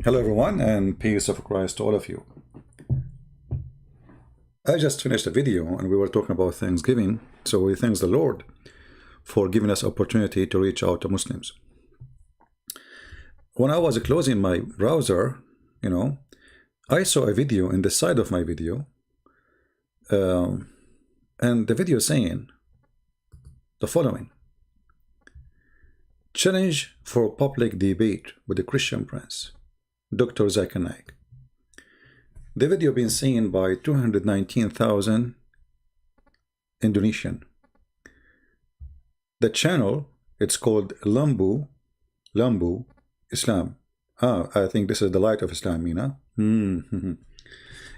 Hello everyone, and peace of Christ to all of you. I just finished a video and we were talking about Thanksgiving, so we thank the Lord for giving us opportunity to reach out to Muslims. When I was closing my browser, I saw a video in the side of my video, and the video saying the following: challenge for public debate with the Christian Prince, Dr. Zakir Naik. The video been seen by 219,000 Indonesian. The channel, it's called Lambu Islam. I think this is the light of Islam, Mina.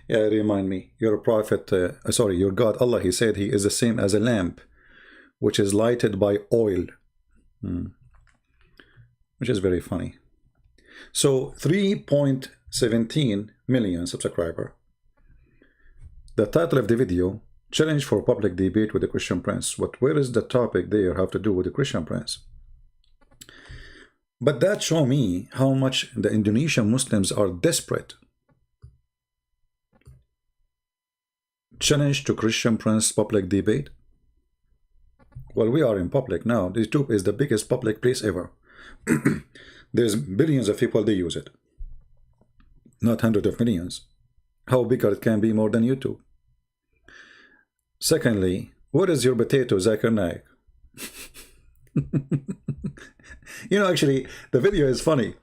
Yeah, remind me. Your prophet, your God, Allah, he said he is the same as a lamp, which is lighted by oil. Which is very funny. So 3.17 million subscriber. The title of the video: challenge for public debate with the Christian Prince. But where is the topic there have to do with the Christian Prince? But that show me how much the Indonesian Muslims are desperate. Challenge to Christian Prince public debate. Well, we are in public now. YouTube is the biggest public place ever. There's billions of people, they use it, not hundreds of millions. How bigger it can be more than YouTube? Secondly, what is your potato, Zakir Naik? Actually, the video is funny.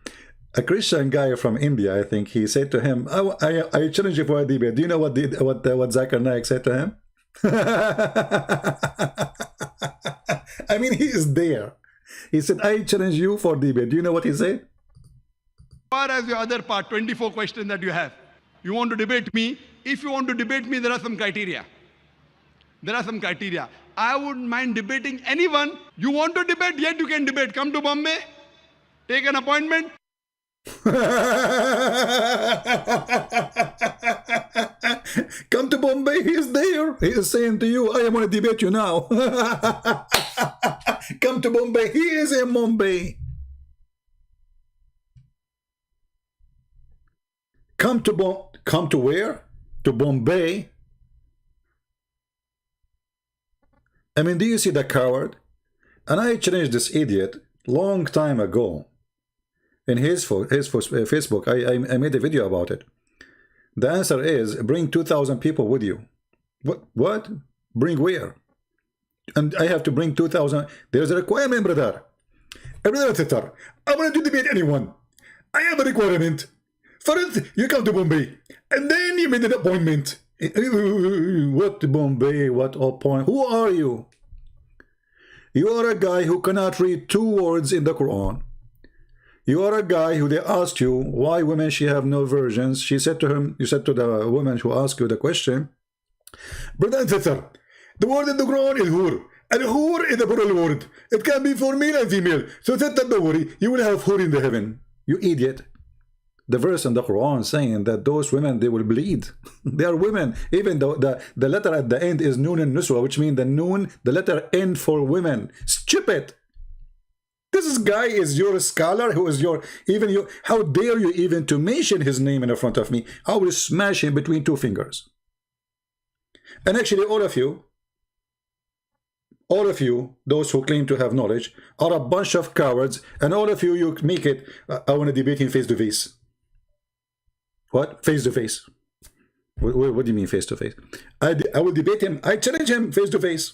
A Christian guy from India, I think, he said to him, I challenge you for a debate. Do you know what Zakir Naik said to him? I mean, he is there. He said, I challenge you for debate. Do you know what he said? As far as your other part, 24 questions that you have. You want to debate me? If you want to debate me, there are some criteria. I wouldn't mind debating anyone. You want to debate, yet you can debate. Come to Bombay, take an appointment. Come to Bombay, he is there. He is saying to you, I am going to debate you now. Come to Bombay, he is in Bombay. Come to where? To Bombay. I mean, do you see the coward? And I challenged this idiot long time ago. In his Facebook, I made a video about it. The answer is, bring 2,000 people with you. What? Bring where? And I have to bring 2,000. There's a requirement, brother. Brother, I want to debate anyone. I have a requirement. First, you come to Bombay, and then you made an appointment. What Bombay? What appointment? Who are you? You are a guy who cannot read 2 words in the Quran. You are a guy who they asked you why women she have no virgins. She said to him, you said to the woman who asked you the question, brother and sister, the word in the Quran is hur, and hur is a plural word. It can be for male and female. So sister, don't worry, you will have hur in the heaven. You idiot. The verse in the Quran saying that those women, they will bleed. They are women. Even though the letter at the end is noon and nuswa, which means the letter N for women. Stupid. This guy is your scholar, who is how dare you even to mention his name in front of me? I will smash him between 2 fingers. And actually all of you, those who claim to have knowledge, are a bunch of cowards, and all of you, you make it, I want to debate him face to face. What? Face to face. What do you mean face to face? I will debate him. I challenge him face to face.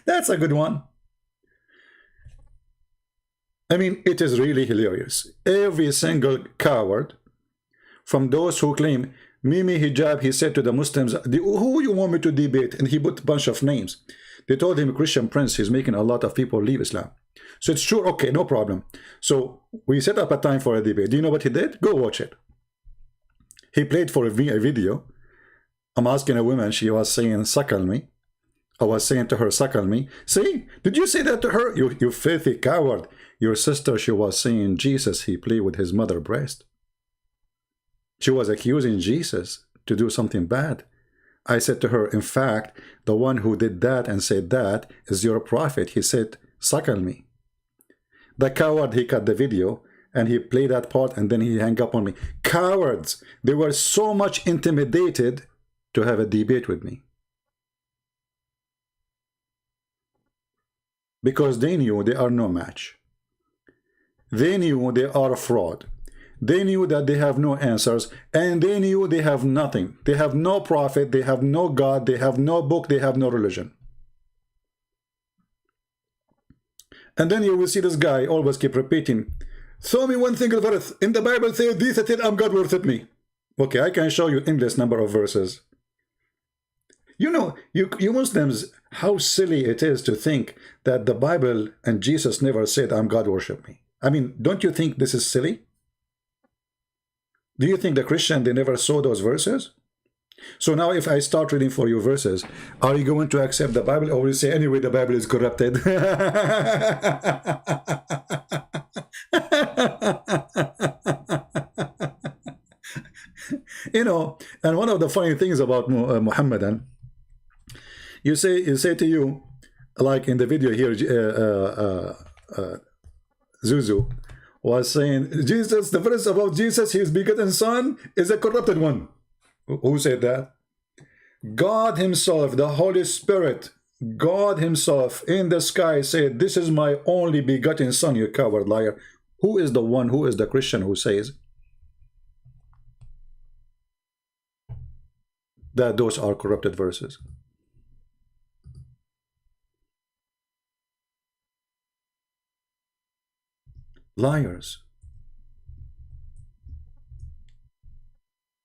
That's a good one. I mean, it is really hilarious. Every single coward, from those who claim Mimi Hijab, he said to the Muslims, who you want me to debate? And he put a bunch of names. They told him Christian Prince, he's making a lot of people leave Islam. So it's true, okay, no problem. So we set up a time for a debate. Do you know what he did? Go watch it. He played for a video. I'm asking a woman, she was saying, suckle me. I was saying to her, suckle me. See, did you say that to her? You filthy coward. Your sister, she was saying Jesus, he played with his mother's breast. She was accusing Jesus to do something bad. I said to her, in fact, the one who did that and said that is your prophet. He said, suckle me. The coward, he cut the video and he played that part and then he hung up on me. Cowards! They were so much intimidated to have a debate with me. Because they knew they are no match. They knew they are a fraud. They knew that they have no answers, and they knew they have nothing. They have no prophet, they have no God, they have no book, they have no religion. And then you will see this guy always keep repeating, show me one single verse. In the Bible says this, it I'm God worship me. Okay, I can show you endless number of verses. You know, you Muslims, how silly it is to think that the Bible and Jesus never said, I'm God worship me. I mean, don't you think this is silly? Do you think the Christian, they never saw those verses? So now if I start reading for you verses, are you going to accept the Bible, or will you say, anyway, the Bible is corrupted? You know, and one of the funny things about Muhammadan, you say to you, like in the video here, Zuzu was saying, Jesus, the verse about Jesus, his begotten son, is a corrupted one. Who said that? God himself, the Holy Spirit, God himself in the sky said, this is my only begotten son, you coward liar. Who is the one, who is the Christian who says that those are corrupted verses? Liars.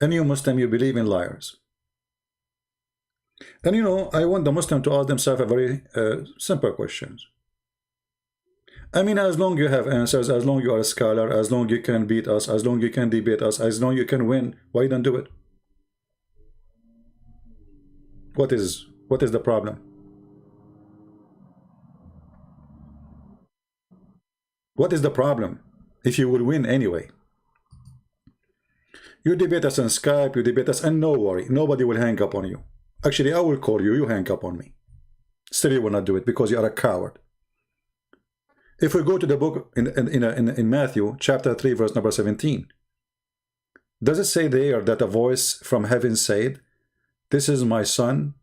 And you Muslim, you believe in liars. And you know, I want the Muslim to ask themselves a very simple question. I mean, as long you have answers, as long you are a scholar, as long you can beat us, as long you can debate us, as long you can win, why don't do it? What is the problem? What is the problem if you will win anyway? You debate us on Skype, you debate us, and no worry, nobody will hang up on you. Actually, I will call you, you hang up on me. Still, you will not do it because you are a coward. If we go to the book in Matthew, chapter 3, verse number 17, does it say there that a voice from heaven said, this is my son?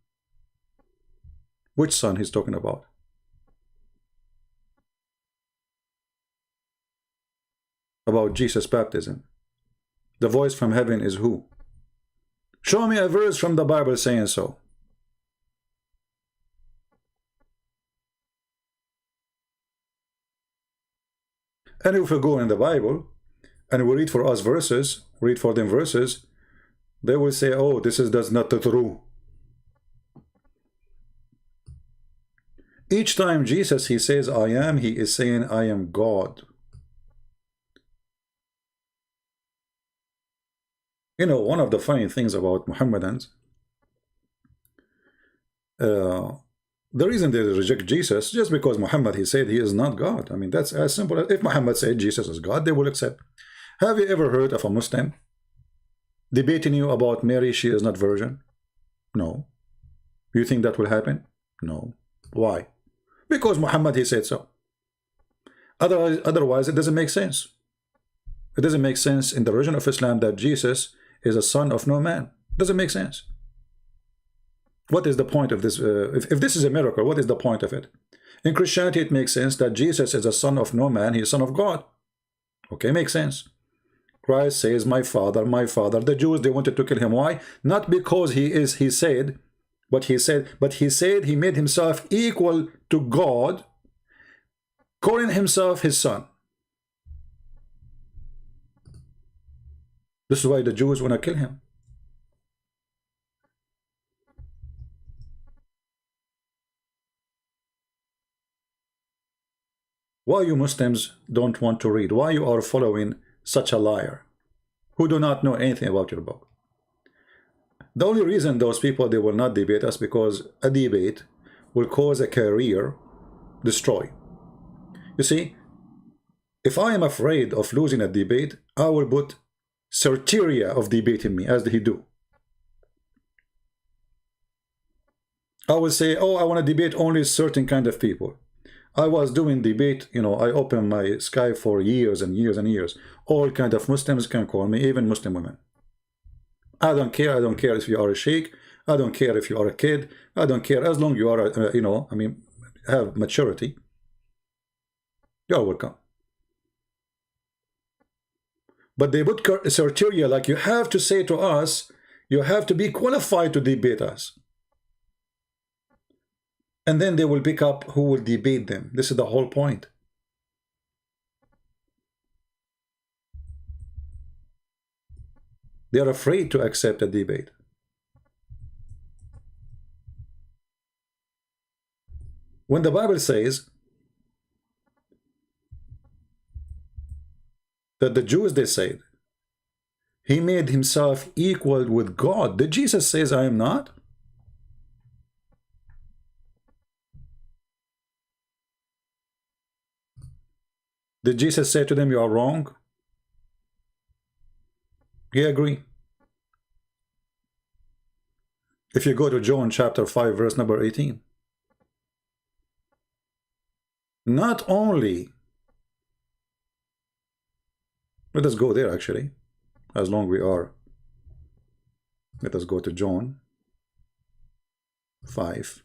Which son he's talking about? About Jesus' baptism. The voice from heaven is who? Show me a verse from the Bible saying so. And if we go in the Bible and we read for us verses, read for them verses, they will say, oh, that's not true. Each time Jesus, he says, I am, he is saying, I am God. You know, one of the funny things about Muhammadans, the reason they reject Jesus, just because Muhammad, he said he is not God. I mean, that's as simple as if Muhammad said Jesus is God, they will accept. Have you ever heard of a Muslim debating you about Mary, she is not virgin? No. You think that will happen? No. Why? Because Muhammad, he said so. Otherwise, it doesn't make sense. It doesn't make sense in the religion of Islam that Jesus is a son of no man. Doesn't make sense. What is the point of this? If this is a miracle, what is the point of it? In Christianity, it makes sense that Jesus is a son of no man. He is son of God. Okay, makes sense. Christ says, my father, my father. The Jews, they wanted to kill him. Why? Not because he said what he said, but he said he made himself equal to God, calling himself his son. This is why the Jews want to kill him. Why you Muslims don't want to read? Why you are following such a liar who do not know anything about your book? The only reason those people, they will not debate us because a debate will cause a career destroy. You see, if I am afraid of losing a debate, I will put criteria of debate in me, as he do. I would say, oh, I want to debate only certain kind of people. I was doing debate, you know, I opened my Skype for years and years and years. All kind of Muslims can call me, even Muslim women. I don't care. I don't care if you are a sheikh. I don't care if you are a kid. I don't care as long you are, you know, I mean, have maturity. You are welcome. But they put criteria like you have to say to us, you have to be qualified to debate us. And then they will pick up who will debate them. This is the whole point. They are afraid to accept a debate. When the Bible says that the Jews, they said, he made himself equal with God. Did Jesus say, I am not? Did Jesus say to them, you are wrong? He agreed. If you go to John chapter 5, verse number 18. Not only, let us go there actually, as long we are. Let us go to John 5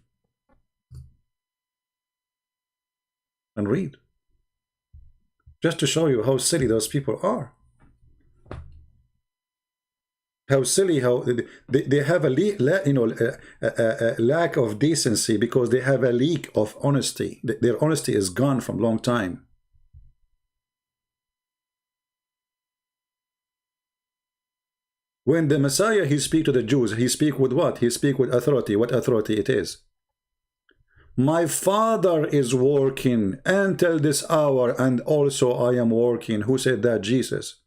and read. Just to show you how silly those people are. How silly, how they have a lack of decency because they have a leak of honesty. Their honesty is gone from long time. When the Messiah, he speak to the Jews, he speak with what? He speak with authority. What authority it is? My Father is working until this hour, and also I am working. Who said that? Jesus.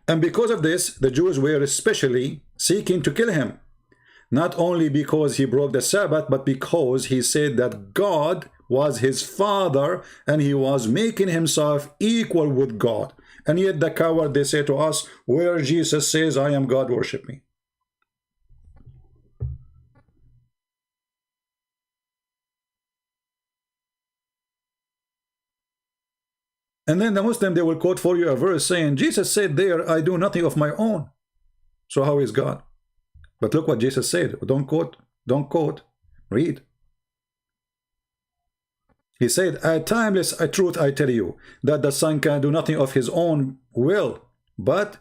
And because of this, the Jews were especially seeking to kill him. Not only because he broke the Sabbath, but because he said that God was his Father and he was making himself equal with God. And yet the coward, they say to us, where Jesus says, I am God, worship me. And then the Muslim, they will quote for you a verse saying, Jesus said there, I do nothing of my own. So how is God? But look what Jesus said. Don't quote, read. He said, a timeless truth I tell you, that the Son can do nothing of his own will, but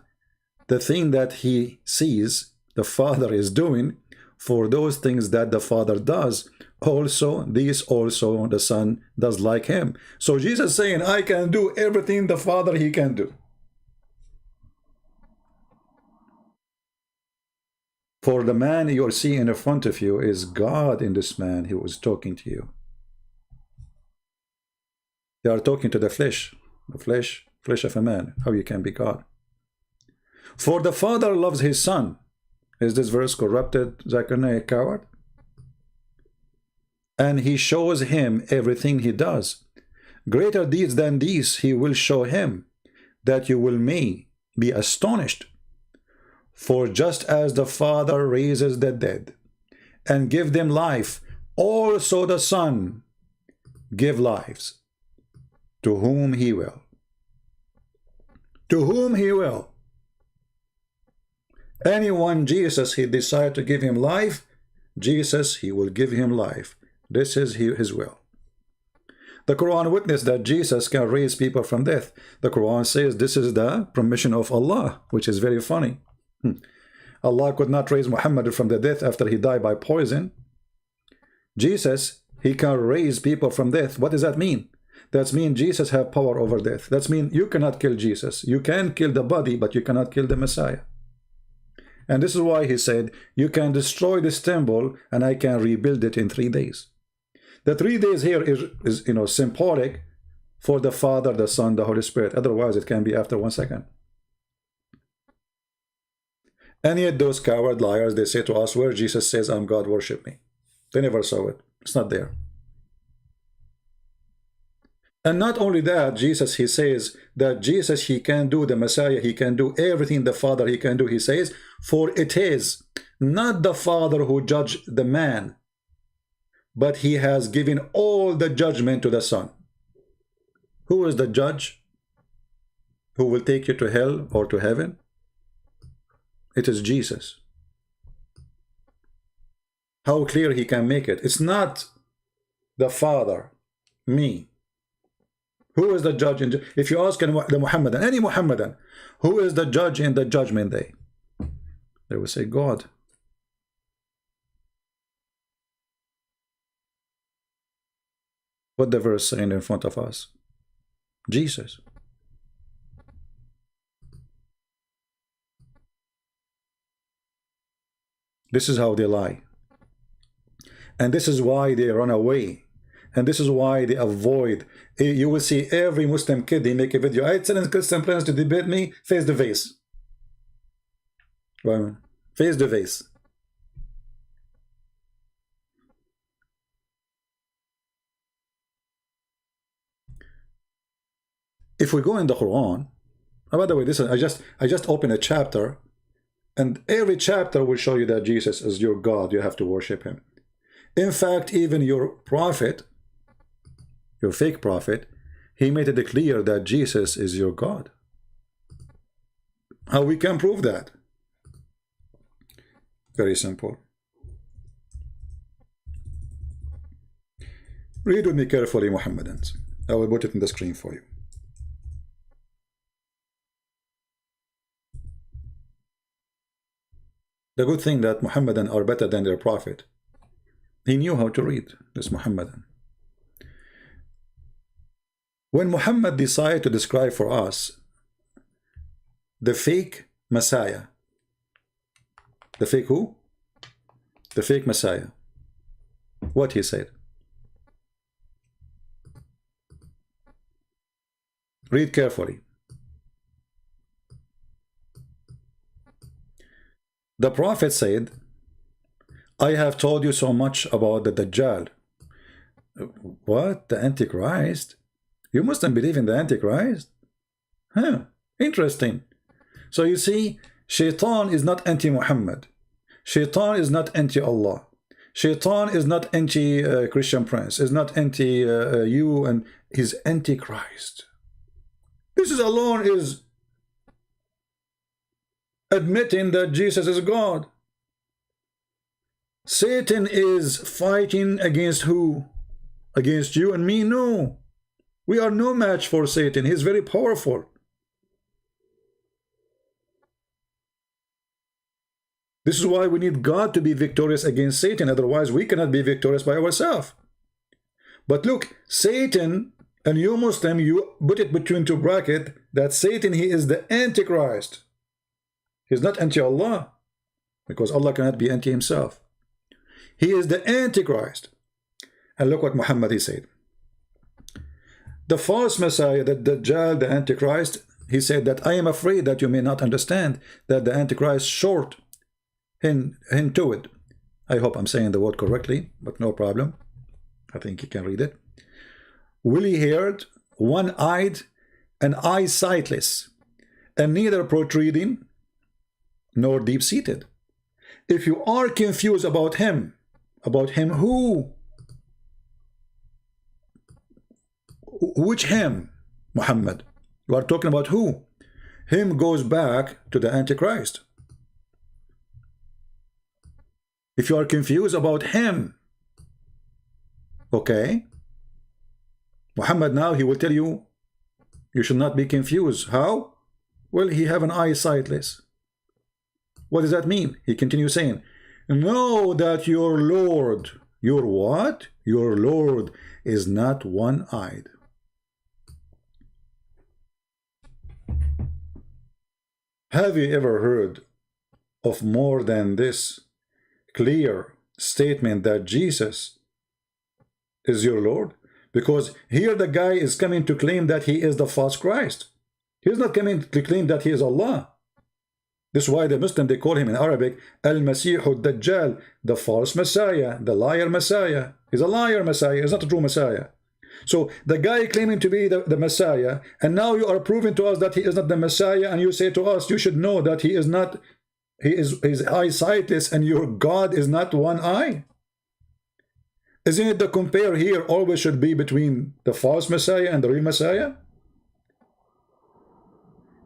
the thing that he sees the Father is doing, for those things that the Father does, also these also the Son does like him. So Jesus saying, I can do everything the Father he can do. For the man you're seeing in front of you is God in this man who was talking to you. They are talking to the flesh of a man, how you can be God. For the Father loves his Son. Is this verse corrupted, Zakir, Naik, coward? And he shows him everything he does. Greater deeds than these he will show him, that you will may be astonished. For just as the Father raises the dead and give them life, also the Son give lives to whom he will. To whom he will. Anyone Jesus he decide to give him life, Jesus he will give him life. This is his will. The Quran witnessed that Jesus can raise people from death. The Quran says this is the permission of Allah, which is very funny. Allah could not raise Muhammad from the death after he died by poison. Jesus, he can raise people from death. What does that mean? That means Jesus have power over death. That means you cannot kill Jesus. You can kill the body, but you cannot kill the Messiah. And this is why he said, you can destroy this temple and I can rebuild it in 3 days. The 3 days here is symbolic for the Father, the Son, the Holy Spirit. Otherwise, it can be after 1 second. And yet those coward liars, they say to us, where Jesus says, I'm God, worship me. They never saw it. It's not there. And not only that, Jesus, he says that Jesus, he can do, the Messiah, he can do everything the Father he can do. He says, for it is not the Father who judged the man, but he has given all the judgment to the Son. Who is the judge who will take you to hell or to heaven? It is Jesus. How clear he can make it. It's not the Father, me. Who is the judge? If you ask the Muhammadan, any Muhammadan, who is the judge in the judgment day? They will say, God. What the verse saying in front of us? Jesus. This is how they lie. And this is why they run away. And this is why they avoid. You will see every Muslim kid, they make a video. I challenge Christian friends to debate me face to face. Well, face to face. If we go in the Quran, oh, by the way, this is, I just opened a chapter, and every chapter will show you that Jesus is your God. You have to worship him. In fact, even your prophet, your fake prophet, he made it clear that Jesus is your God. How we can prove that? Very simple. Read with me carefully, Muhammadans. I will put it in the screen for you. The good thing that Muhammadan are better than their prophet. He knew how to read, this Muhammadan. When Muhammad decided to describe for us the fake Messiah, the fake who? The fake Messiah. What he said? Read carefully. The Prophet said, I have told you so much about the Dajjal. What? The Antichrist? You mustn't believe in the Antichrist? Huh, interesting. So you see, Shaitan is not anti-Muhammad. Shaitan is not anti-Allah. Shaitan is not anti-Christian Prince. Is not anti-you, and he's anti-Christ. This is alone is admitting that Jesus is God. Satan is fighting against who? Against you and me? No. We are no match for Satan. He's very powerful. This is why we need God to be victorious against Satan. Otherwise, we cannot be victorious by ourselves. But look, Satan, and you Muslim, you put it between two brackets, that Satan, he is the Antichrist. He's not anti-Allah, because Allah cannot be anti himself. He is the Antichrist. And look what Muhammad he said. The false Messiah, the Dajjal, the Antichrist, he said that I am afraid that you may not understand that the Antichrist short into it. I hope I'm saying the word correctly, but no problem. I think you can read it. Woolly-haired, one-eyed, and eye-sightless, and neither protruding nor deep-seated. If you are confused about him who? Which him? Muhammad. You are talking about who? Him goes back to the Antichrist. If you are confused about him, okay, Muhammad now he will tell you, you should not be confused. How? Well, he have an eye sightless. What does that mean? He continues saying, know that your Lord, your what? Your Lord is not one-eyed. Have you ever heard of more than this clear statement that Jesus is your Lord? Because here the guy is coming to claim that he is the false Christ. He's not coming to claim that he is Allah. This is why the Muslim, they call him in Arabic Al-Masih al-Dajjal, the false Messiah, the liar Messiah. He's a liar Messiah, he's not a true Messiah. So the guy claiming to be the Messiah, and now you are proving to us that he is not the Messiah, and you say to us, you should know that he is not his eyesightless and your God is not one eye? Isn't it the compare here always should be between the false Messiah and the real Messiah?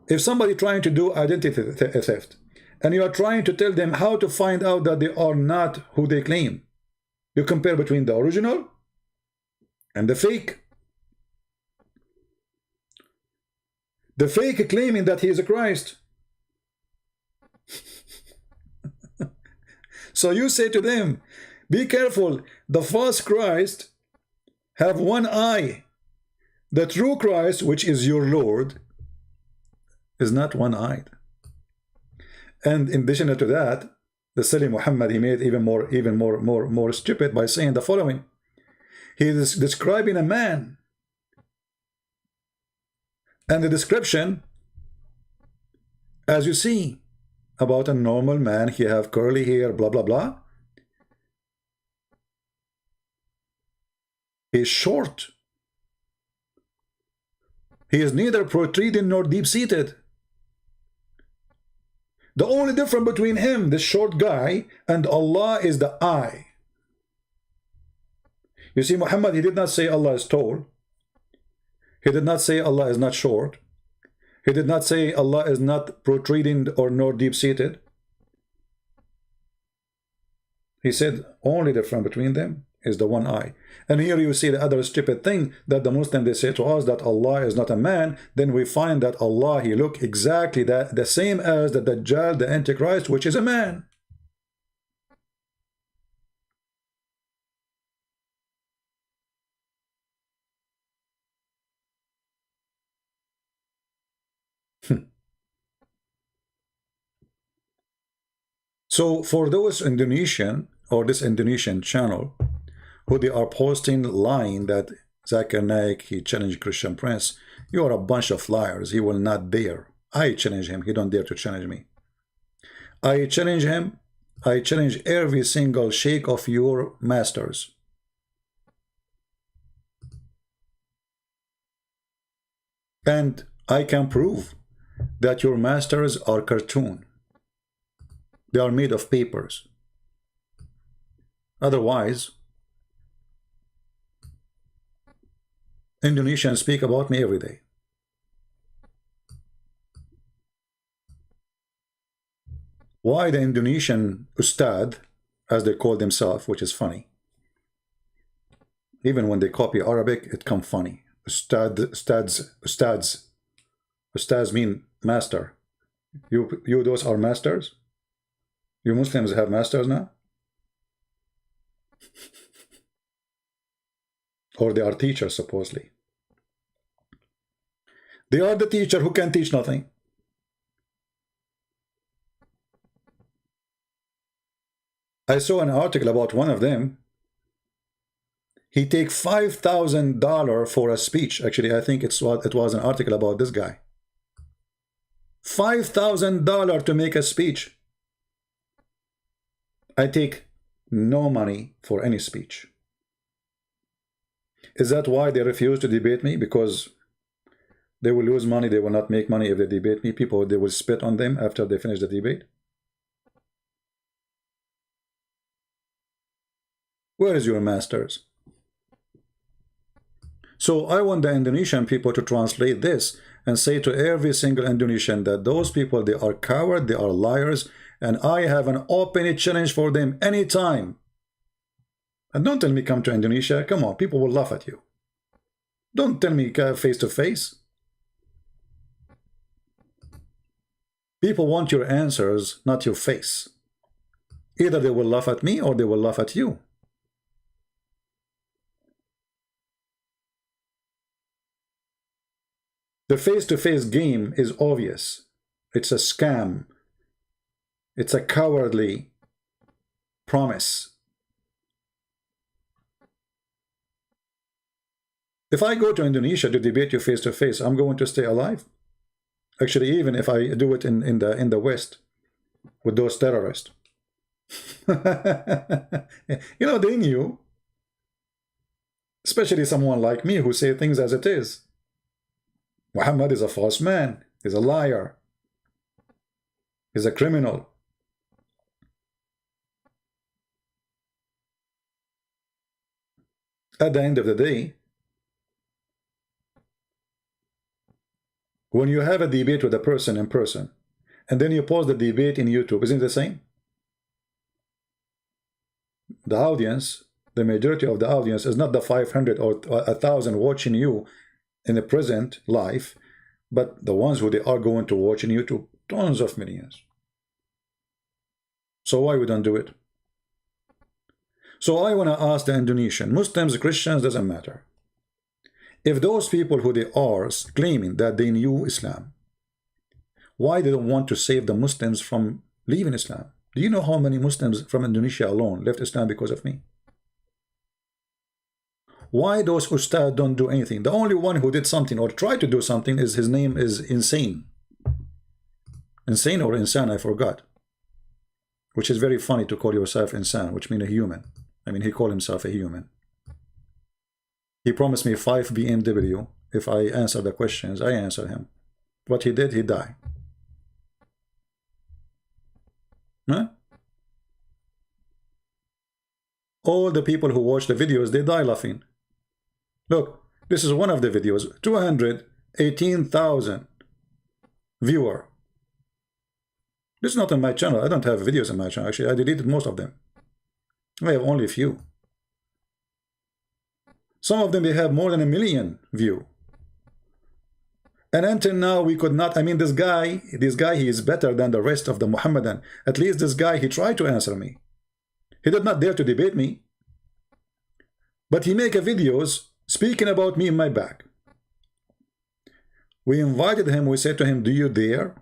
If somebody trying to do identity theft, and you are trying to tell them how to find out that they are not who they claim, you compare between the original and the fake. The fake claiming that he is a Christ. So you say to them, be careful, the false Christ have one eye. The true Christ, which is your Lord, is not one-eyed. And in addition to that, the silly Muhammad, he made even more stupid by saying the following. He is describing a man, and the description, as you see, about a normal man, he have curly hair, blah blah blah. He is short. He is neither protruding nor deep-seated. The only difference between him, this short guy, and Allah is the eye. You see, Muhammad, he did not say Allah is tall. He did not say Allah is not short. He did not say Allah is not protruding or nor deep-seated. He said only difference between them is the one eye. And here you see the other stupid thing that the Muslim, they say to us that Allah is not a man. Then we find that Allah, he look exactly the same as the Dajjal, the Antichrist, which is a man. So for those Indonesian or this Indonesian channel who they are posting lying that Zakir Naik, he challenged Christian Prince, you are a bunch of liars. He will not dare. I challenge him. He don't dare to challenge me. I challenge him. I challenge every single sheikh of your masters. And I can prove that your masters are cartoon. They are made of papers. Otherwise, Indonesians speak about me every day. Why the Indonesian Ustad, as they call themselves, which is funny. Even when they copy Arabic, it comes funny. Ustads mean master. You those are masters? You Muslims have masters now? Or they are teachers, supposedly. They are the teacher who can teach nothing. I saw an article about one of them. He take $5,000 for a speech. Actually, I think it was an article about this guy. $5,000 to make a speech. I take no money for any speech. Is that why they refuse to debate me? Because they will lose money, they will not make money if they debate me. People, they will spit on them after they finish the debate. Where is your masters? So I want the Indonesian people to translate this and say to every single Indonesian that those people, they are cowards, they are liars, and I have an open challenge for them anytime. And don't tell me come to Indonesia. Come on, people will laugh at you. Don't tell me face to face. People want your answers, not your face. Either they will laugh at me or they will laugh at you. The face-to-face game is obvious. It's a scam. It's a cowardly promise. If I go to Indonesia to debate you face-to-face, I'm going to stay alive. Actually, even if I do it in the West with those terrorists. You know, they knew. Especially someone like me who say things as it is. Muhammad is a false man. He's a liar. He's a criminal. at the end of the day, when you have a debate with a person in person, and then you post the debate in YouTube, isn't it the same? The audience, the majority of the audience is not the 500 or 1,000 watching you in the present life, but the ones who they are going to watch in YouTube, tons of millions. So why we don't do it? So I want to ask the Indonesian, Muslims, Christians, doesn't matter. If those people who they are claiming that they knew Islam, why they don't want to save the Muslims from leaving Islam? Do you know how many Muslims from Indonesia alone left Islam because of me? Why those ustad don't do anything? The only one who did something or tried to do something is, his name is Insane. Insane or Insan, I forgot. Which is very funny to call yourself Insan, which means a human. I mean, he called himself a human. He promised me 5 BMW. If I answer the questions, I answer him. What he did, he died. Huh? All the people who watch the videos, they die laughing. Look, this is one of the videos. 218,000 viewer. This is not on my channel. I don't have videos on my channel. Actually, I deleted most of them. I have only a few. Some of them, they have more than 1 million view. And until now, we could not, I mean, this guy, he is better than the rest of the Muhammadan. At least this guy, he tried to answer me. He did not dare to debate me. But he make a videos speaking about me in my back. We invited him, we said to him, do you dare?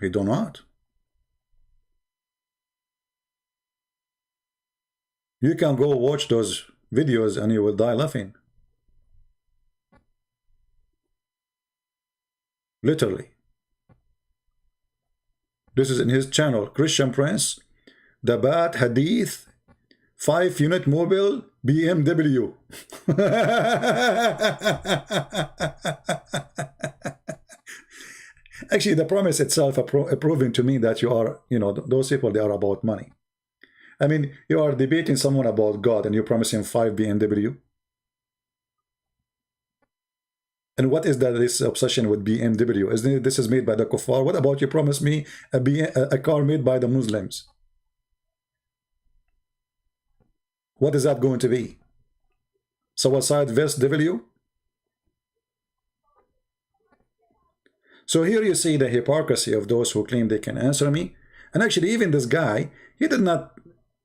He do not. You can go watch those videos and you will die laughing. Literally. This is in his channel, Christian Prince, the Bad Hadith, 5-unit mobile BMW. Actually, the promise itself proving to me that you are, you know, those people, they are about money. I mean, you are debating someone about God and you promise him 5 BMW. And what is that, this obsession with BMW? Isn't it, this is made by the kuffar? What about you promise me a car made by the Muslims? What is that going to be? Suicide vest W? So here you see the hypocrisy of those who claim they can answer me. And actually, even this guy, he did not,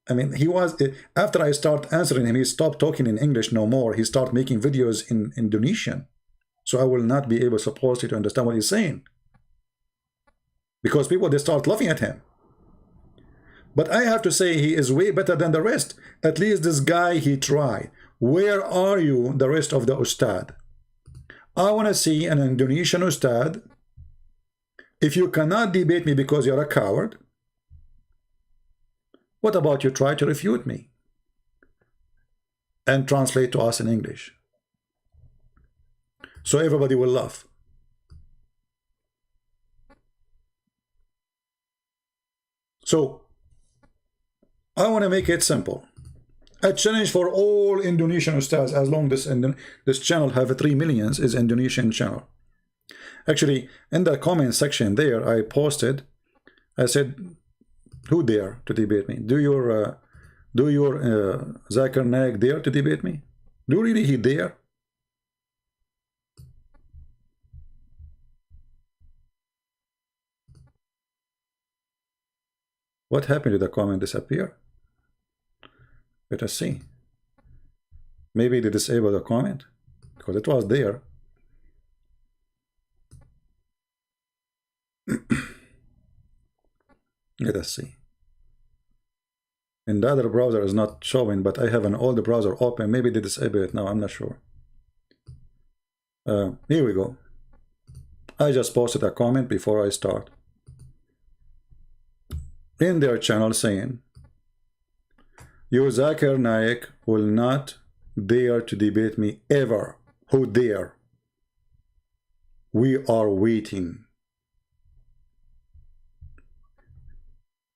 I mean, he was, after I start answering him, he stopped talking in English no more. He started making videos in Indonesian. So I will not be able supposedly to understand what he's saying. Because people, they start laughing at him. But I have to say he is way better than the rest. At least this guy, he tried. Where are you, the rest of the ustad? I want to see an Indonesian ustad. If you cannot debate me because you're a coward, what about you try to refute me? And translate to us in English. So everybody will laugh. So, I want to make it simple. A challenge for all Indonesian ustads, as long as this channel have 3 million, is Indonesian channel. Actually, in the comment section there, I posted, I said, who dare to debate me? Do your Zakir Naik dare to debate me? Do really he dare? What happened to the comment disappear? Let us see. Maybe they disabled the comment because it was there. Let us see. And the other browser is not showing, but I have an older browser open. Maybe they disable it now. I'm not sure. Here we go. I just posted a comment before I start. In their channel saying, you Zakir Naik will not dare to debate me ever. Who dare? We are waiting.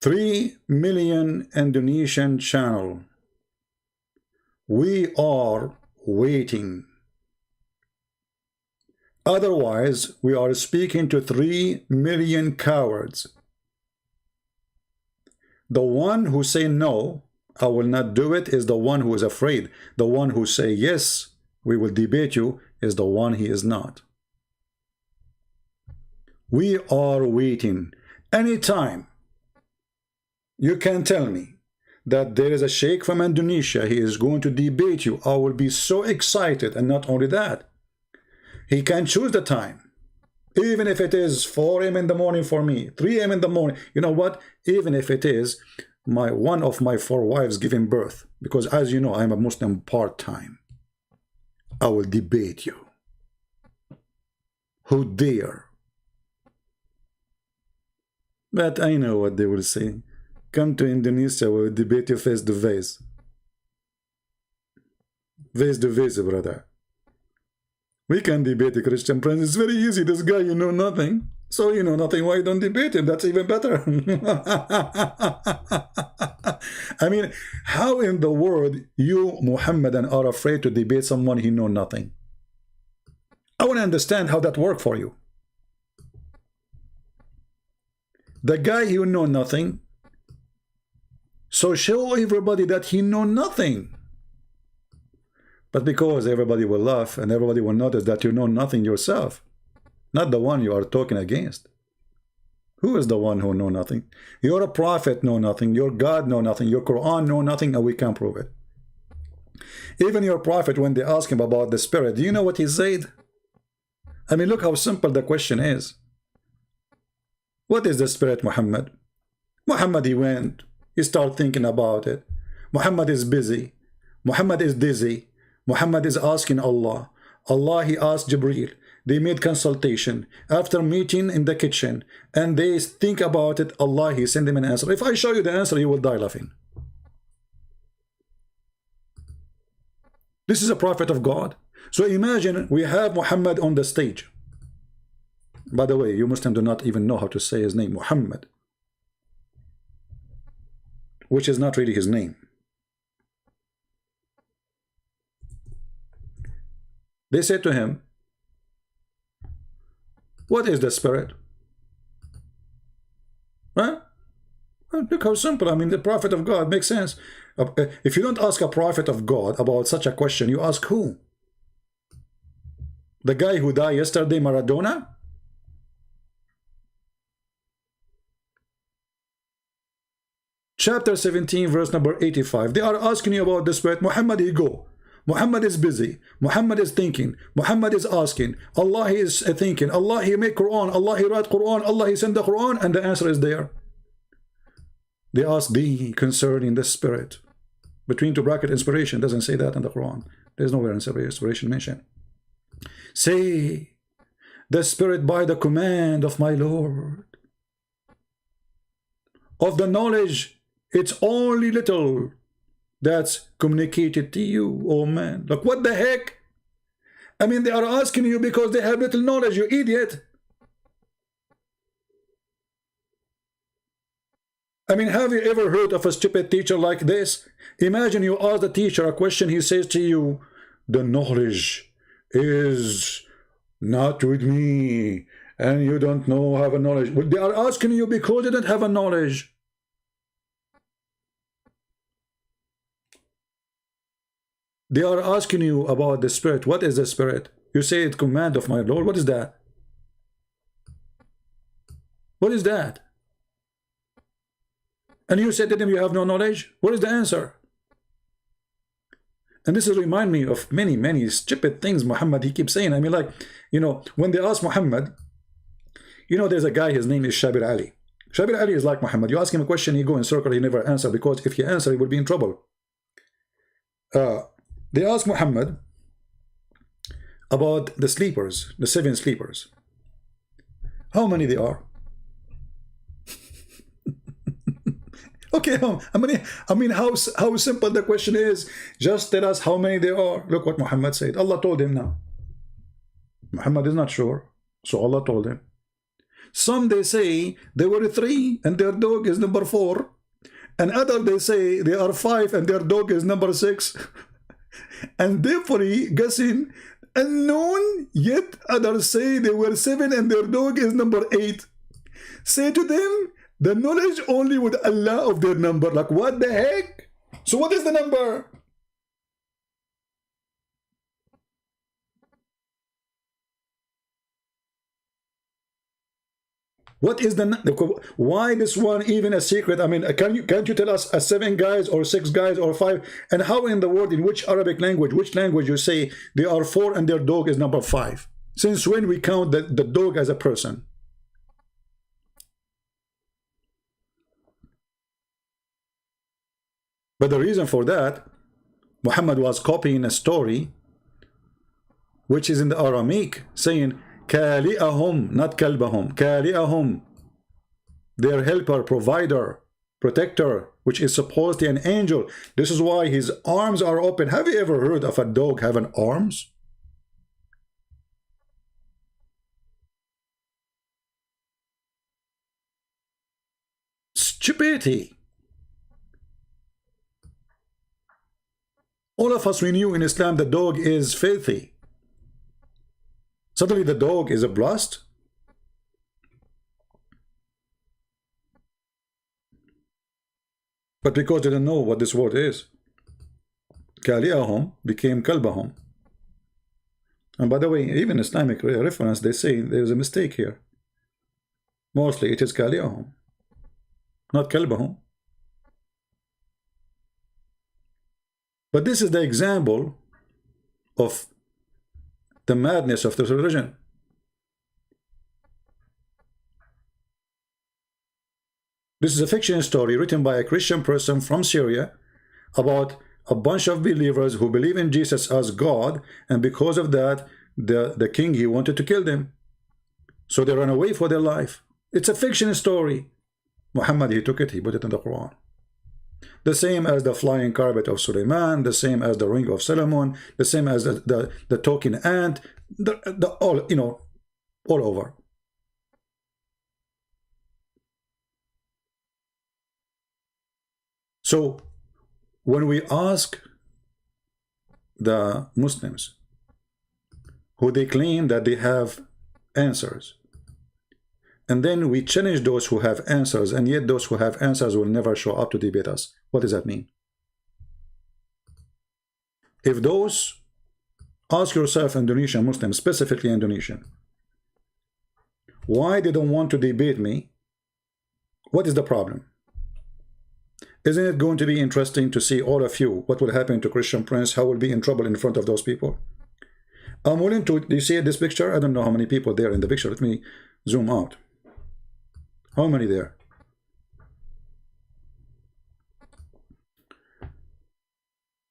3 million Indonesian channel. We are waiting. Otherwise, we are speaking to 3 million cowards. The one who say no, I will not do it, is the one who is afraid. The one who say yes, we will debate you, is the one he is not. We are waiting. Anytime you can tell me that there is a sheikh from Indonesia, he is going to debate you, I will be so excited. And not only that, he can choose the time. Even if it is 4 a.m. in the morning for me, 3 a.m. in the morning. You know what? Even if it is one of my 4 wives giving birth. Because as you know, I am a Muslim part-time. I will debate you. Who dare? But I know what they will say. Come to Indonesia, we'll debate you face to face. Face to face, brother. We can debate the Christian prince. It's very easy. This guy, you know nothing. So you know nothing. Why don't debate him? That's even better. I mean, how in the world you, Muhammadan, are afraid to debate someone who know nothing? I want to understand how that worked for you. The guy who know nothing, so show everybody that he know nothing. But because everybody will laugh and everybody will notice that you know nothing yourself, not the one you are talking against. Who is the one who know nothing? Your prophet know nothing, your God know nothing, your Quran know nothing, and we can't prove it. Even your prophet, when they ask him about the spirit, do you know what he said? I mean, look how simple the question is. What is the spirit, Muhammad? Muhammad, he went, he started thinking about it. Muhammad is busy. Muhammad is dizzy. Muhammad is asking Allah. Allah, he asked Jibreel. They made consultation. After meeting in the kitchen, and they think about it, Allah, he sent them an answer. If I show you the answer, you will die laughing. This is a prophet of God. So imagine we have Muhammad on the stage. By the way, you Muslims do not even know how to say his name, Muhammad, which is not really his name. They said to him, what is the spirit? Huh? Look how simple. I mean, the prophet of God makes sense. If you don't ask a prophet of God about such a question, you ask who? The guy who died yesterday, Maradona? Chapter 17, verse number 85. They are asking you about the spirit. Muhammad, he go. Muhammad is busy. Muhammad is thinking. Muhammad is asking. Allah, he is thinking. Allah, he make Quran. Allah, he write Quran. Allah, he send the Quran. And the answer is there. They ask thee concerning the spirit. Between two bracket, inspiration doesn't say that in the Quran. There's nowhere inspiration mentioned. Say, the spirit by the command of my Lord. Of the knowledge, it's only little that's communicated to you. Oh man, look, what the heck? I mean, they are asking you because they have little knowledge, you idiot. I mean, have you ever heard of a stupid teacher like this? Imagine you ask the teacher a question, he says to you, the knowledge is not with me, and you don't know, have a knowledge. But they are asking you because they don't have a knowledge. They are asking you about the spirit. What is the spirit? You say it's command of my Lord. What is that? What is that? And you said to them you have no knowledge. What is the answer? And this is remind me of many stupid things Muhammad he keeps saying. I mean, like, you know, when they ask Muhammad, you know, there's a guy, his name is Shabir Ali. Shabir Ali is like Muhammad. You ask him a question, he go in circle, he never answer, because if he answer, he will be in trouble. They ask Muhammad about the sleepers, the 7 sleepers. How many they are? Okay, I mean, how simple the question is. Just tell us how many there are. Look what Muhammad said. Allah told him now. Muhammad is not sure, so Allah told him. Some they say there were 3 and their dog is number 4, and other they say there are 5 and their dog is number 6. and therefore guessing unknown, yet others say they were 7 and their dog is number 8. Say to them, the knowledge only with Allah of their number. Like, what the heck? So what is the number? What is why this one even a secret? I mean, can't you tell us 7 guys or 6 guys or 5? And how in the world, in which Arabic language, which language you say they are 4 and their dog is number 5? Since when we count the dog as a person? But the reason for that, Muhammad was copying a story which is in the Aramaic, saying Kali'ahum, not kalbahum, Kali'ahum, their helper, provider, protector, which is supposedly an angel. This is why his arms are open. Have you ever heard of a dog having arms? Stupidity. All of us, we knew in Islam the dog is filthy. Suddenly the dog is a blessed. But because they didn't know what this word is, Kali'ahum became Kalbahum. And by the way, even Islamic reference, they say there's a mistake here. Mostly it is Kali'ahum, not Kalbahum. But this is the example of the madness of this religion. This is a fiction story written by a Christian person from Syria about a bunch of believers who believe in Jesus as God, and because of that, the king, he wanted to kill them. So they ran away for their life. It's a fiction story. Muhammad, he took it, he put it in the Quran. The same as the flying carpet of Suleiman, the same as the ring of Solomon, the same as the talking ant, all, you know, all over. So when we ask the Muslims who they claim that they have answers, and then we challenge those who have answers, and yet those who have answers will never show up to debate us. What does that mean? If those, ask yourself, Indonesian Muslims, specifically Indonesian, why they don't want to debate me? What is the problem? Isn't it going to be interesting to see all of you, what will happen to Christian Prince, how will be in trouble in front of those people? I'm willing to, do you see this picture? I don't know how many people there in the picture. Let me zoom out. How many there?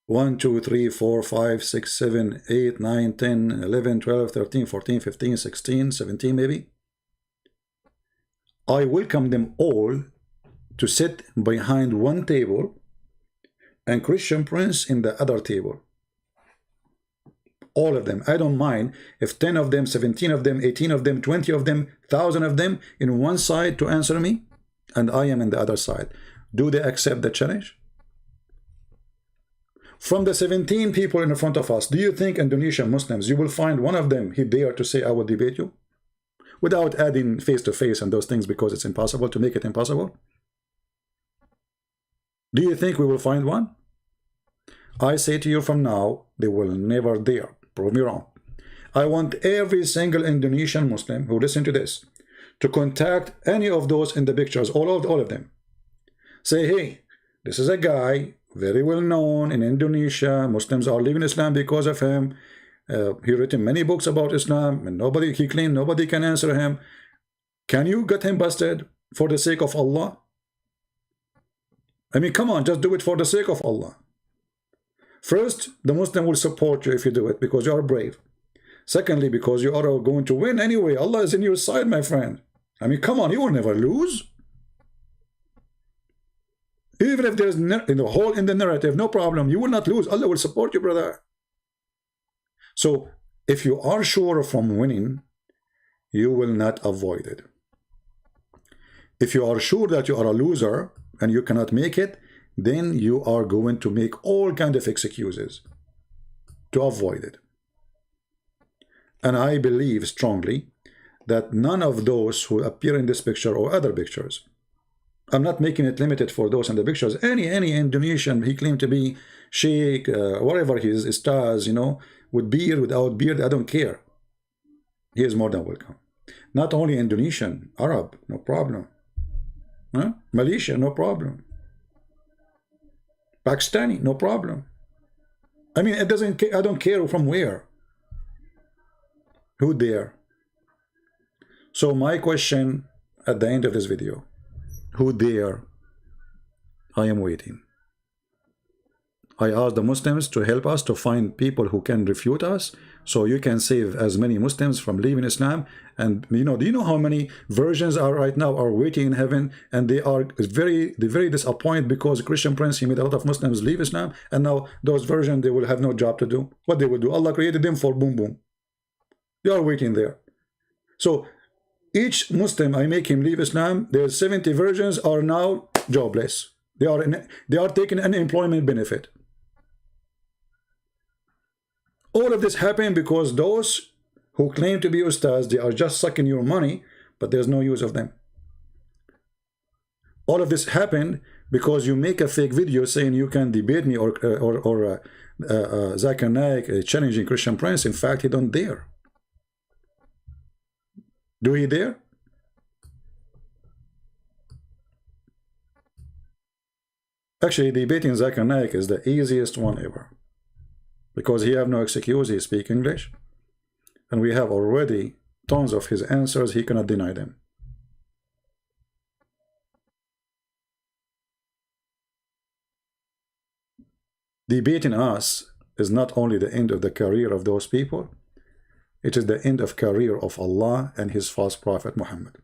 One, 2, 3, 4, 5, 6, 7, 8, 9, 10, 11, 12, 13, 14, 15, 16, 17 maybe. I welcome them all to sit behind one table and Christian Prince in the other table. All of them. I don't mind if 10 of them, 17 of them, 18 of them, 20 of them, 1,000 of them in one side to answer me, and I am in the other side. Do they accept the challenge? From the 17 people in front of us, do you think Indonesian Muslims, you will find one of them, he dare to say, I will debate you? Without adding face-to-face and those things, because it's impossible to make it impossible? Do you think we will find one? I say to you from now, they will never dare. Prove me wrong. I want every single Indonesian Muslim who listen to this to contact any of those in the pictures, all of them. Say, hey, this is a guy very well known in Indonesia. Muslims are leaving Islam because of him. He written many books about Islam, and he claimed nobody can answer him. Can you get him busted for the sake of Allah? I mean, come on, just do it for the sake of Allah. First, the Muslim will support you if you do it because you are brave. Secondly, because you are going to win anyway. Allah is in your side, my friend. I mean, come on, you will never lose. Even if there's a hole in the narrative, no problem. You will not lose. Allah will support you, brother. So, if you are sure from winning, you will not avoid it. If you are sure that you are a loser and you cannot make it, then you are going to make all kinds of excuses. to avoid it. And I believe strongly that none of those who appear in this picture or other pictures, I'm not making it limited for those in the pictures, any Indonesian, he claimed to be sheikh, whatever he is, stars, you know, with beard, without beard, I don't care. He is more than welcome. Not only Indonesian, Arab, no problem. Huh? Malaysia, no problem. Pakistani, no problem. I mean, it doesn't. I don't care from where. Who dare? So my question at the end of this video: who dare? I am waiting. I ask the Muslims to help us to find people who can refute us, so you can save as many Muslims from leaving Islam. And you know, do you know how many versions are right now are waiting in heaven, and they are very disappointed because Christian Prince, he made a lot of Muslims leave Islam, and now those versions, they will have no job to do. What they will do? Allah created them for boom boom. They are waiting there. So each Muslim I make him leave Islam, there's 70 versions are now jobless. They are taking unemployment benefit. All of this happened because those who claim to be ustads, they are just sucking your money, but there's no use of them. All of this happened because you make a fake video saying you can debate me or Zakir Naik challenging Christian Prince. In fact, he don't dare. Do he dare? Actually, debating Zakir Naik is the easiest one ever, because he have no excuse, he speak English, and we have already tons of his answers, he cannot deny them. Debating us is not only the end of the career of those people, it is the end of career of Allah and his false prophet Muhammad.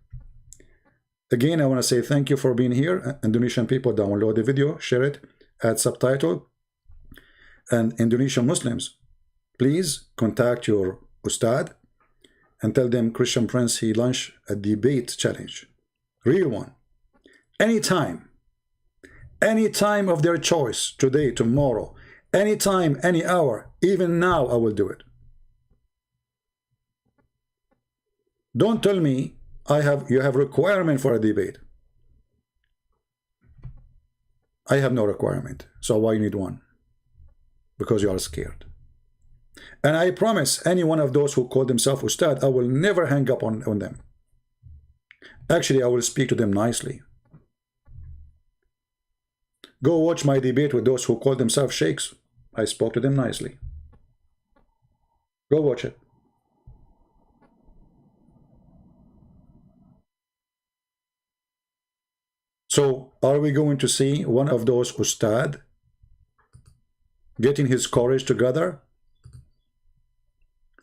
Again, I want to say thank you for being here. Indonesian people, download the video, share it, add subtitle. And Indonesian Muslims, please contact your ustad and tell them Christian Prince, he launched a debate challenge. Real one. Anytime of their choice, today, tomorrow, anytime, any hour, even now, I will do it. Don't tell me you have requirement for a debate. I have no requirement, so why you need one? Because you are scared. And I promise any one of those who call themselves ustad, I will never hang up on them. Actually, I will speak to them nicely. Go watch my debate with those who call themselves sheikhs. I spoke to them nicely. Go watch it. So, are we going to see one of those ustad getting his courage together,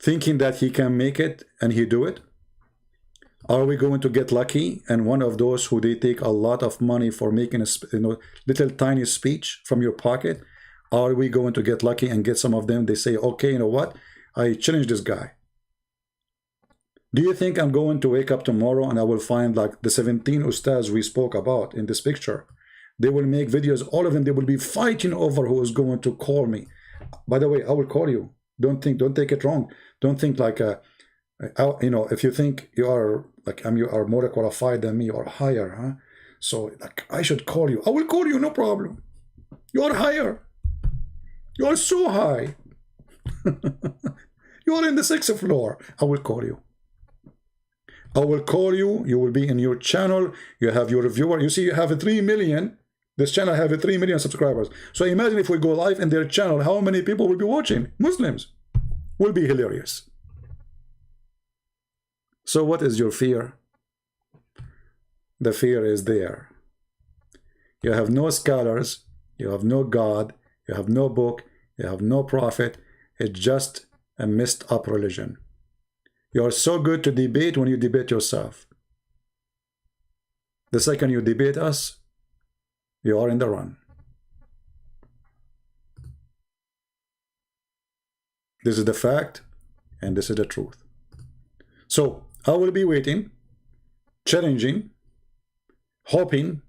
thinking that he can make it, and he do it? Are we going to get lucky and one of those who they take a lot of money for making a little tiny speech from your pocket? Are we going to get lucky and get some of them, they say, okay, you know what, I challenge this guy? Do you think I'm going to wake up tomorrow and I will find like the 17 ustads we spoke about in this picture? They will make videos, all of them, they will be fighting over who is going to call me. By the way, I will call you. Don't take it wrong. Don't think like, you know, if you think you are like, you are more qualified than me or higher, huh? So like, I should call you. I will call you, no problem. You are higher. You are so high. You are in the 6th floor. I will call you. I will call you. You will be in your channel. You have your viewer. You see, you have 3 million. This channel have 3 million subscribers. So imagine if we go live in their channel, how many people will be watching? Muslims. Will be hilarious. So what is your fear? The fear is there. You have no scholars. You have no God. You have no book. You have no prophet. It's just a messed up religion. You are so good to debate when you debate yourself. The second you debate us, you are in the run. This is the fact, and this is the truth. So, I will be waiting, challenging, hoping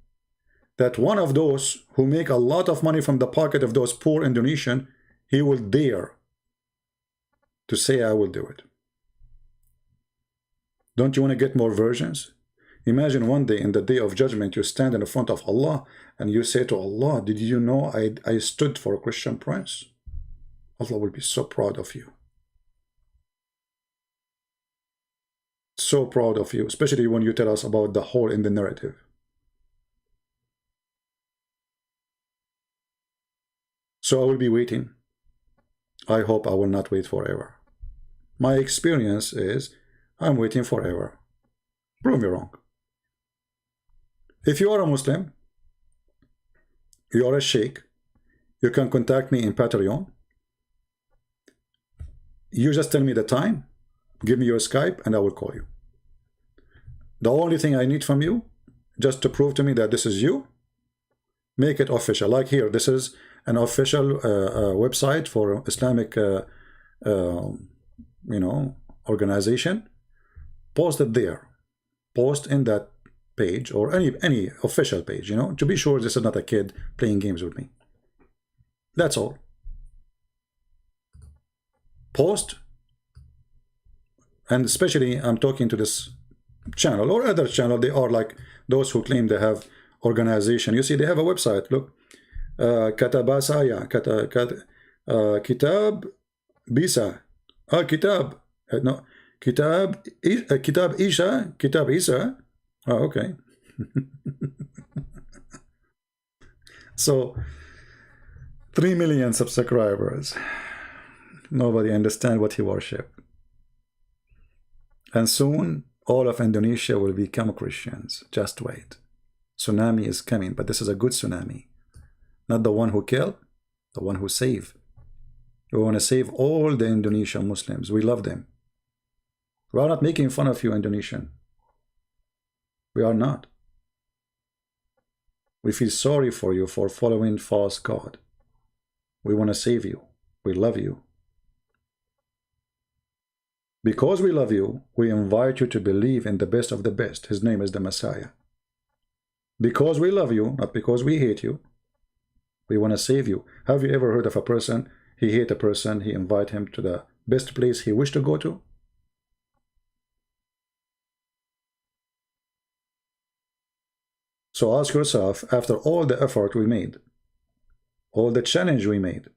that one of those who make a lot of money from the pocket of those poor Indonesian, he will dare to say I will do it. Don't you want to get more versions? Imagine one day, in the day of judgment, you stand in front of Allah and you say to Allah, did you know I stood for a Christian prince? Allah will be so proud of you. So proud of you, especially when you tell us about the hole in the narrative. So I will be waiting. I hope I will not wait forever. My experience is I'm waiting forever. Prove me wrong. If you are a Muslim, you are a sheikh, you can contact me in Patreon. You just tell me the time, give me your Skype, and I will call you. The only thing I need from you, just to prove to me that this is you, make it official. Like here, this is an official website for Islamic, organization. Post it there. Post in that page or any official page, to be sure this is not a kid playing games with me. That's all. Post, and especially I'm talking to this channel or other channel. They are like those who claim they have organization. You see, they have a website. Look, Katabasaya, Kitab Bisa, Kitab, no, Kitab Isa. Oh, okay. So 3 million subscribers. Nobody understand what he worship. And soon all of Indonesia will become Christians. Just wait. Tsunami is coming, but this is a good tsunami. Not the one who kill, the one who save. We want to save all the Indonesian Muslims. We love them. We are not making fun of you, Indonesian. We are not. We feel sorry for you for following false God. We want to save you. We love you. Because we love you, we invite you to believe in the best of the best. His name is the Messiah. Because we love you, not because we hate you, we want to save you. Have you ever heard of a person, he hate a person, he invite him to the best place he wished to go to? So ask yourself, after all the effort we made, all the challenge we made,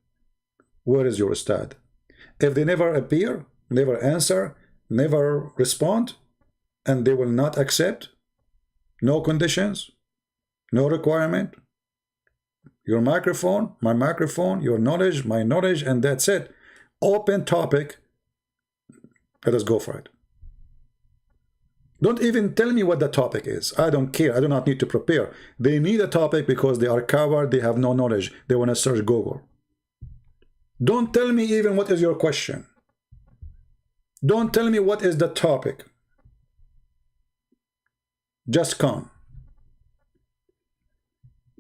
where is your ustad? If they never appear, never answer, never respond, and they will not accept, no conditions, no requirement, your microphone, my microphone, your knowledge, my knowledge, and that's it. Open topic. Let us go for it. Don't even tell me what the topic is. I don't care. I do not need to prepare. They need a topic because they are coward. They have no knowledge. They want to search Google. Don't tell me even what is your question. Don't tell me what is the topic. Just come.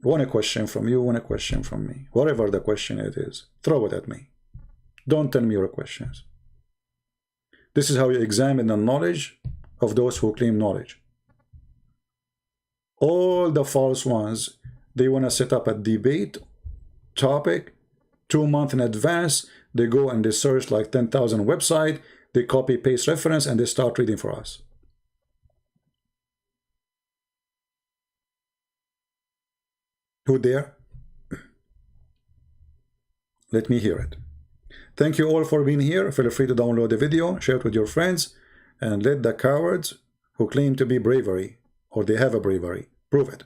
One question from you, one question from me. Whatever the question it is, throw it at me. Don't tell me your questions. This is how you examine the knowledge of those who claim knowledge. All the false ones, they want to set up a debate topic 2 months in advance. They go and they search like 10,000 websites. They copy paste reference and they start reading for us. Who dare? Let me hear it. Thank you all for being here. Feel free to download the video, share it with your friends, and let the cowards who claim to be bravery, or they have a bravery, prove it.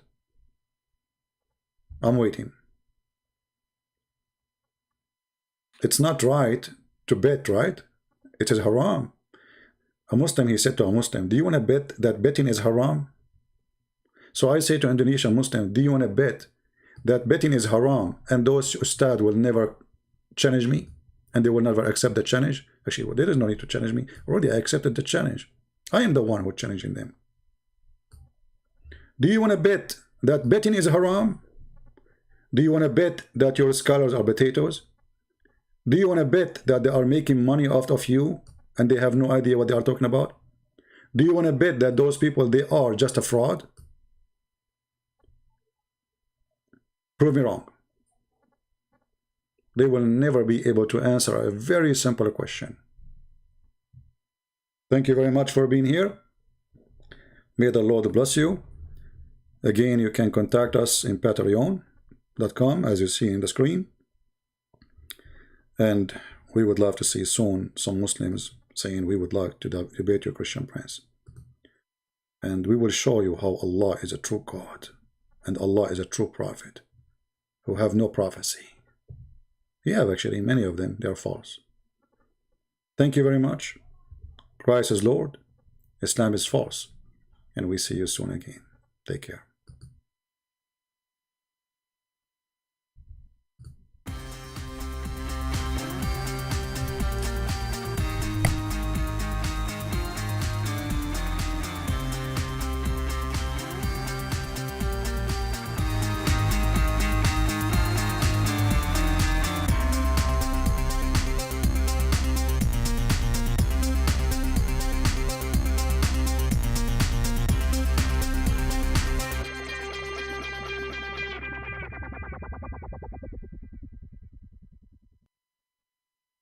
I'm waiting. It's not right to bet, right? It is haram. A Muslim, he said to a Muslim, do you want to bet that betting is haram? So I say to Indonesian Muslim, do you want to bet that betting is haram and those ustad will never challenge me and they will never accept the challenge? Actually, well, there is no need to challenge me. Already I accepted the challenge. I am the one who's challenging them. Do you want to bet that betting is haram? Do you want to bet that your scholars are potatoes? Do you want to bet that they are making money off of you and they have no idea what they are talking about? Do you want to bet that those people, they are just a fraud? Prove me wrong. They will never be able to answer a very simple question. Thank you very much for being here. May the Lord bless you. Again, you can contact us in patreon.com, as you see in the screen. And we would love to see soon some Muslims saying we would like to debate your Christian prince. And we will show you how Allah is a true God and Allah is a true prophet who have no prophecy. You have actually many of them, they are false. Thank you very much. Christ is Lord, Islam is false, and we see you soon again. Take care.